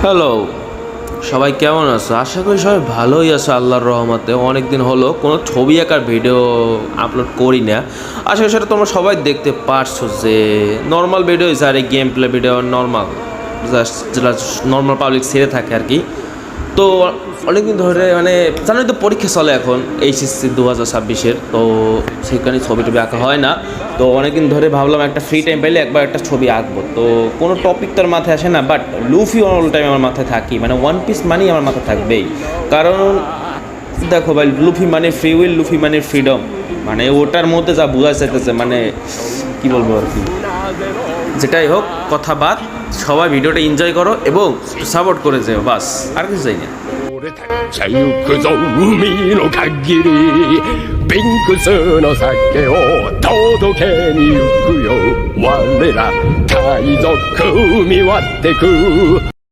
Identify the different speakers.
Speaker 1: Hello, সবাই কেমন আছো? আশা করি সবাই ভালোই আছো আল্লাহর রহমতে। অনেক দিন হলো কোনো ছবি আঁকার ভিডিও আপলোড করি না। আশা করি সেটা তোমরা সবাই দেখতে পারছো যে নর্মাল ভিডিও আর এই game play video normal, just যেটা নর্মাল পাবলিক ছেড়ে থাকে আর কি। তো অনেকদিন ধরে মানে জানোই তো পরীক্ষা চলে এখন এইচএসসি 2026-এর, তো সেখানে ছবি টবি আঁকা হয় না। তো অনেকদিন ধরে ভাবলাম একটা ফ্রি টাইম পাইলে একবার একটা ছবি আঁকবো। তো কোনো টপিক তার মাথায় আসে না, বাট লুফি অল টাইম আমার মাথায় থাকি, মানে ওয়ান পিস মানেই আমার মাথায় থাকবেই। কারণ দেখো ভাই, লুফি মানে ফ্রি উইল, লুফি মানে ফ্রিডম, মানে ওটার মধ্যে যা বোঝা চাইতেছে, মানে কি বলবো আর কি। যেটাই হোক, কথা বাদ, সবাই ভিডিওটা এনজয় করো এবং সাপোর্ট করে যেও, বাস আর কিছু চাই না।
Speaker 2: 茶行くぞ海の限りピンクスの酒を届けに行くよ我ら海賊海割ってく